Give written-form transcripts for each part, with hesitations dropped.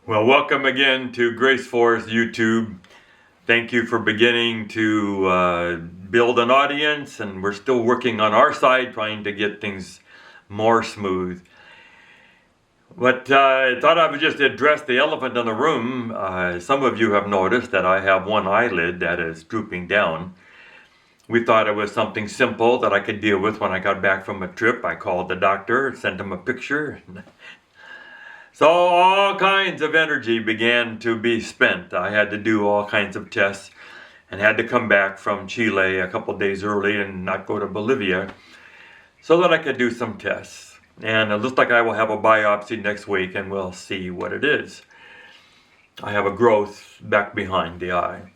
Well, welcome again to Grace Force YouTube. Thank you for beginning to build an audience, and we're still working on our side, trying to get things more smooth. But I thought I would just address the elephant in the room. Some of you have noticed that I have one eyelid that is drooping down. We thought it was something simple that I could deal with when I got back from a trip. I called the doctor, sent him a picture. So all kinds of energy began to be spent. I had to do all kinds of tests and had to come back from Chile a couple days early and not go to Bolivia so that I could do some tests. And it looks like I will have a biopsy next week and we'll see what it is. I have a growth back behind the eye.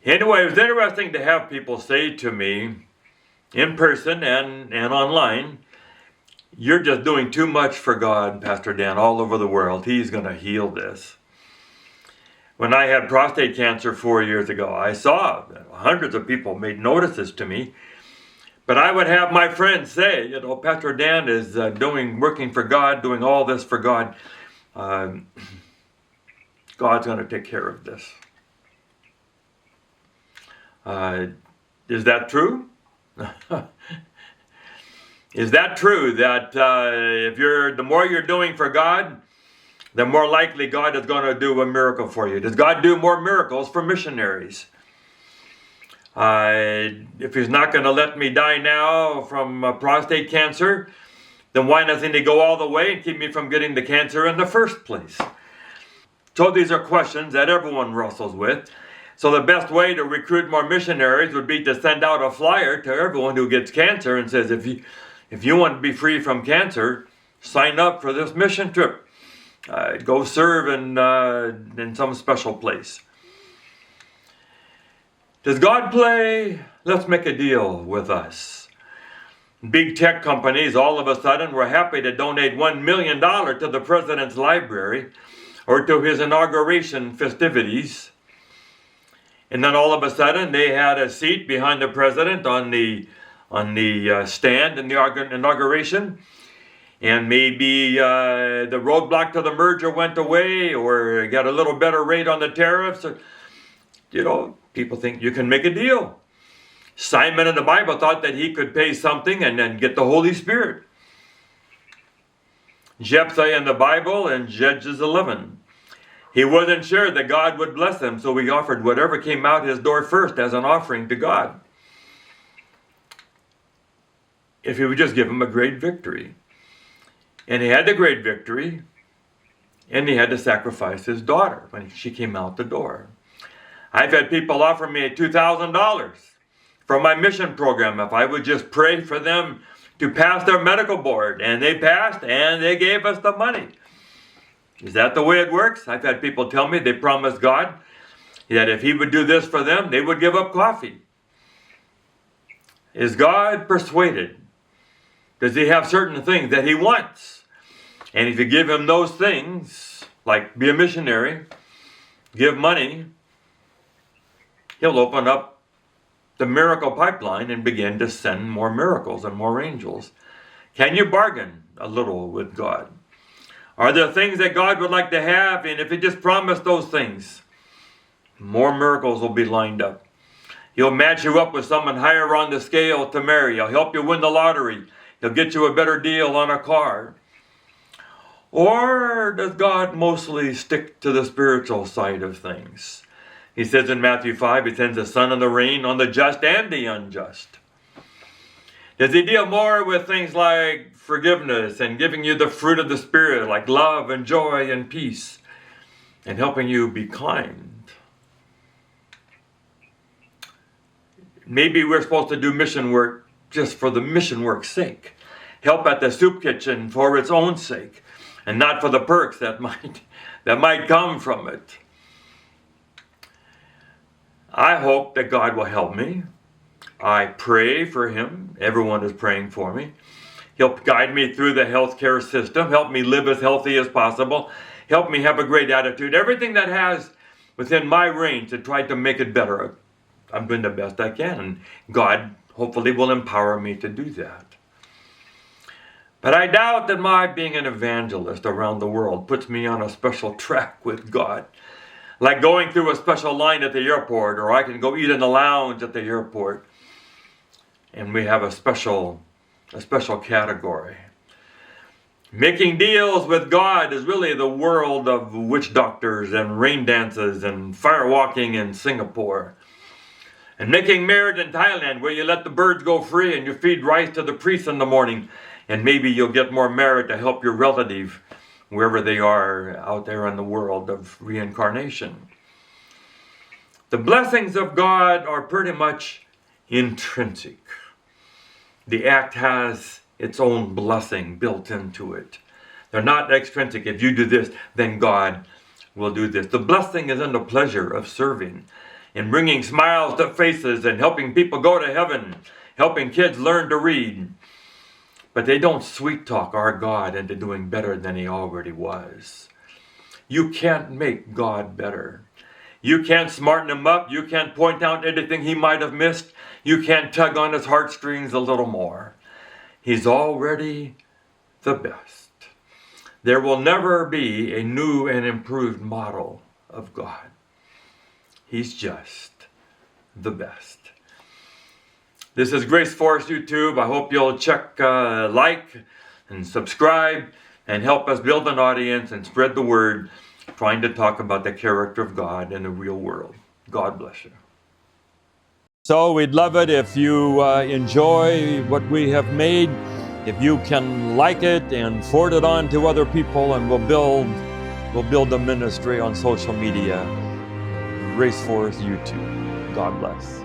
Anyway, it was interesting to have people say to me in person and online, "You're just doing too much for God, Pastor Dan, all over the world. He's going to heal this." When I had prostate cancer 4 years ago, I saw hundreds of people made notices to me. But I would have my friends say, Pastor Dan is working for God, doing all this for God. God's going to take care of this. Is that true? Is that true that the more you're doing for God, the more likely God is going to do a miracle for you? Does God do more miracles for missionaries? If He's not going to let me die now from prostate cancer, then why doesn't He go all the way and keep me from getting the cancer in the first place? So these are questions that everyone wrestles with. So the best way to recruit more missionaries would be to send out a flyer to everyone who gets cancer and says, if you want to be free from cancer, sign up for this mission trip. Go serve in some special place. Does God play? Let's make a deal with us. Big tech companies all of a sudden were happy to donate $1 million to the president's library or to his inauguration festivities. And then all of a sudden they had a seat behind the president on the stand in the inauguration, and maybe the roadblock to the merger went away or got a little better rate on the tariffs. People think you can make a deal. Simon in the Bible thought that he could pay something and then get the Holy Spirit. Jephthah in the Bible in Judges 11. He wasn't sure that God would bless him, so he offered whatever came out his door first as an offering to God, if He would just give him a great victory. And he had the great victory, and he had to sacrifice his daughter when she came out the door. I've had people offer me $2,000 for my mission program if I would just pray for them to pass their medical board. And they passed, and they gave us the money. Is that the way it works? I've had people tell me they promised God that if He would do this for them, they would give up coffee. Is God persuaded? Does He have certain things that He wants? And if you give Him those things, like be a missionary, give money, He'll open up the miracle pipeline and begin to send more miracles and more angels. Can you bargain a little with God? Are there things that God would like to have? And if He just promised those things, more miracles will be lined up. He'll match you up with someone higher on the scale to marry. He'll help you win the lottery. He'll get you a better deal on a car. Or does God mostly stick to the spiritual side of things? He says in Matthew 5, He sends the sun and the rain on the just and the unjust. Does He deal more with things like forgiveness and giving you the fruit of the Spirit, like love and joy and peace, and helping you be kind? Maybe we're supposed to do mission work just for the mission work's sake. Help at the soup kitchen for its own sake, and not for the perks that might come from it. I hope that God will help me. I pray for Him. Everyone is praying for me. He'll guide me through the healthcare system, help me live as healthy as possible, help me have a great attitude. Everything that has within my range to try to make it better. I'm doing the best I can, and God hopefully will empower me to do that. But I doubt that my being an evangelist around the world puts me on a special track with God. Like going through a special line at the airport, or I can go eat in the lounge at the airport. And we have a special category. Making deals with God is really the world of witch doctors and rain dances and firewalking in Singapore. And making merit in Thailand, where you let the birds go free and you feed rice to the priests in the morning. And maybe you'll get more merit to help your relative wherever they are out there in the world of reincarnation. The blessings of God are pretty much intrinsic. The act has its own blessing built into it. They're not extrinsic. If you do this, then God will do this. The blessing is in the pleasure of serving, in bringing smiles to faces and helping people go to heaven, helping kids learn to read. But they don't sweet talk our God into doing better than he already was. You can't make God better. You can't smarten him up. You can't point out anything he might have missed. You can't tug on his heartstrings a little more. He's already the best. There will never be a new and improved model of God. He's just the best. This is Grace Force YouTube. I hope you'll check like and subscribe and help us build an audience and spread the word, trying to talk about the character of God in the real world. God bless you. So we'd love it if you enjoy what we have made, if you can like it and forward it on to other people, and we'll build the ministry on social media. Grace Force YouTube. God bless.